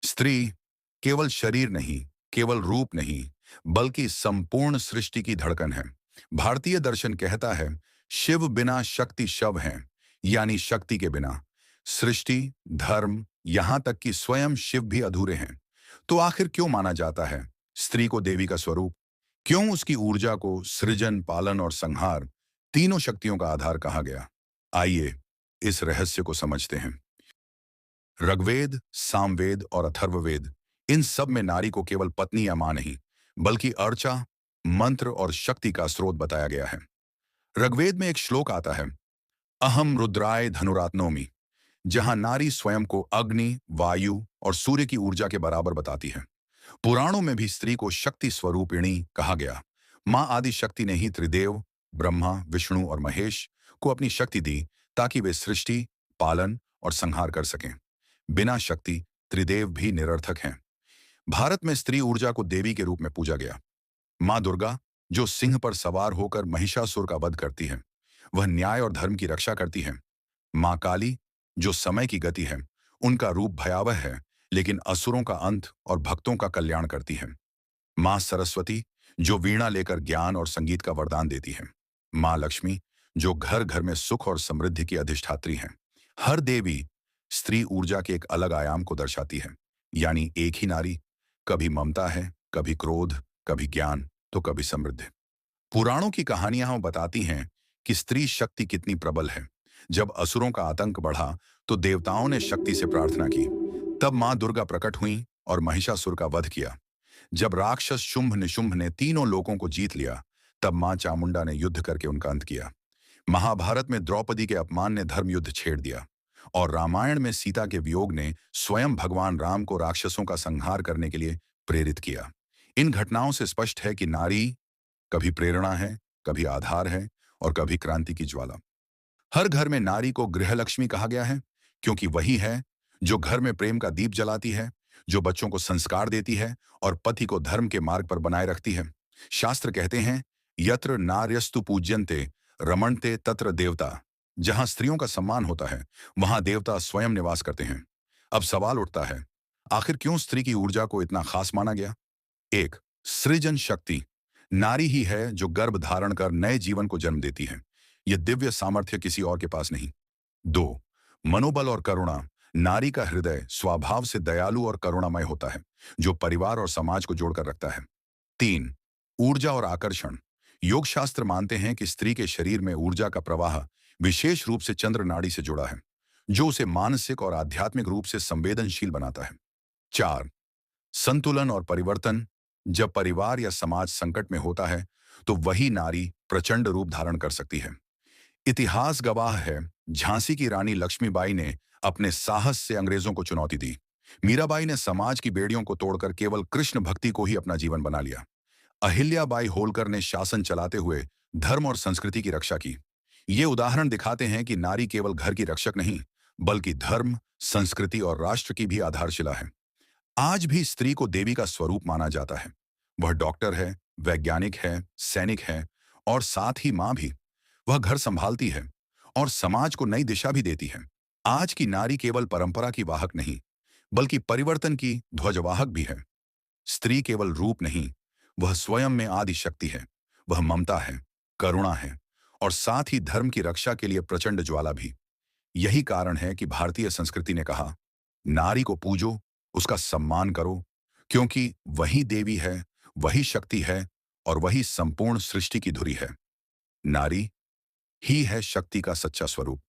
स्त्री केवल शरीर नहीं, केवल रूप नहीं, बल्कि संपूर्ण सृष्टि की धड़कन है। भारतीय दर्शन कहता है, शिव बिना शक्ति शव है, यानी शक्ति के बिना सृष्टि, धर्म, यहां तक कि स्वयं शिव भी अधूरे हैं। तो आखिर क्यों माना जाता है स्त्री को देवी का स्वरूप? क्यों उसकी ऊर्जा को सृजन, पालन और संहार, तीनों शक्तियों का आधार कहा गया? आइए इस रहस्य को समझते हैं। ऋग्वेद, सामवेद और अथर्ववेद, इन सब में नारी को केवल पत्नी या मां नहीं, बल्कि अर्चा, मंत्र और शक्ति का स्रोत बताया गया है। ऋग्वेद में एक श्लोक आता है, अहम रुद्राय धनुरात्नोमि, जहां नारी स्वयं को अग्नि, वायु और सूर्य की ऊर्जा के बराबर बताती है। पुराणों में भी स्त्री को शक्ति स्वरूपिणी कहा गया। मां आदि शक्ति ने ही त्रिदेव, ब्रह्मा, विष्णु और महेश को अपनी शक्ति दी, ताकि वे सृष्टि, पालन और संहार कर सकें। बिना शक्ति त्रिदेव भी निरर्थक हैं। भारत में स्त्री ऊर्जा को देवी के रूप में पूजा गया। मां दुर्गा, जो सिंह पर सवार होकर महिषासुर का वध करती है, वह न्याय और धर्म की रक्षा करती है। मां काली, जो समय की गति है, उनका रूप भयावह है, लेकिन असुरों का अंत और भक्तों का कल्याण करती है। मां सरस्वती, जो वीणा लेकर ज्ञान और संगीत का वरदान देती है। मां लक्ष्मी, जो घर घर में सुख और समृद्धि की अधिष्ठात्री हैं। हर देवी स्त्री ऊर्जा के एक अलग आयाम को दर्शाती है, यानी एक ही नारी कभी ममता है, कभी क्रोध, कभी ज्ञान, तो कभी समृद्धि। पुराणों की कहानियां बताती हैं कि स्त्री शक्ति कितनी प्रबल है। जब असुरों का आतंक बढ़ा, तो देवताओं ने शक्ति से प्रार्थना की। तब मां दुर्गा प्रकट हुई और महिषासुर का वध किया। जब राक्षस शुंभ निशुंभ ने तीनों लोकों को जीत लिया, तब मां चामुंडा ने युद्ध करके उनका अंत किया। महाभारत में द्रौपदी के अपमान ने धर्म युद्ध छेड़ दिया, और रामायण में सीता के वियोग ने स्वयं भगवान राम को राक्षसों का संहार करने के लिए प्रेरित किया। इन घटनाओं से स्पष्ट है कि नारी कभी प्रेरणा है, कभी आधार है और कभी क्रांति की ज्वाला। हर घर में नारी को गृहलक्ष्मी कहा गया है, क्योंकि वही है जो घर में प्रेम का दीप जलाती है, जो बच्चों को संस्कार देती है और पति को धर्म के मार्ग पर बनाए रखती है। शास्त्र कहते हैं, यत्र नार्यस्तु पूज्यन्ते रमणते तत्र देवता। जहां स्त्रियों का सम्मान होता है, वहां देवता स्वयं निवास करते हैं। अब सवाल उठता है, आखिर क्यों स्त्री की ऊर्जा को इतना खास माना गया? एक, सृजन शक्ति। नारी ही है जो गर्भ धारण कर नए जीवन को जन्म देती है। यह दिव्य सामर्थ्य किसी और के पास नहीं। दो, मनोबल और करुणा। नारी का हृदय स्वभाव से दयालु और करुणामय होता है, जो परिवार और समाज को जोड़कर रखता है। तीन, ऊर्जा और आकर्षण। योग शास्त्र मानते हैं कि स्त्री के शरीर में ऊर्जा का प्रवाह विशेष रूप से चंद्र नाड़ी से जुड़ा है, जो उसे मानसिक और आध्यात्मिक रूप से संवेदनशील बनाता है। चार, संतुलन और परिवर्तन। जब परिवार या समाज संकट में होता है, तो वही नारी प्रचंड रूप धारण कर सकती है। इतिहास गवाह है, झांसी की रानी लक्ष्मीबाई ने अपने साहस से अंग्रेजों को चुनौती दी। मीराबाई ने समाज की बेड़ियों को तोड़कर केवल कृष्ण भक्ति को ही अपना जीवन बना लिया। अहिल्याबाई होलकर ने शासन चलाते हुए धर्म और संस्कृति की रक्षा की। ये उदाहरण दिखाते हैं कि नारी केवल घर की रक्षक नहीं, बल्कि धर्म, संस्कृति और राष्ट्र की भी आधारशिला है। आज भी स्त्री को देवी का स्वरूप माना जाता है। वह डॉक्टर है, वैज्ञानिक है, सैनिक है और साथ ही मां भी। वह घर संभालती है और समाज को नई दिशा भी देती है। आज की नारी केवल परंपरा की वाहक नहीं, बल्कि परिवर्तन की ध्वजवाहक भी है। स्त्री केवल रूप नहीं, वह स्वयं में आदि शक्ति है। वह ममता है, करुणा है और साथ ही धर्म की रक्षा के लिए प्रचंड ज्वाला भी। यही कारण है कि भारतीय संस्कृति ने कहा, नारी को पूजो, उसका सम्मान करो, क्योंकि वही देवी है, वही शक्ति है और वही संपूर्ण सृष्टि की धुरी है। नारी ही है शक्ति का सच्चा स्वरूप।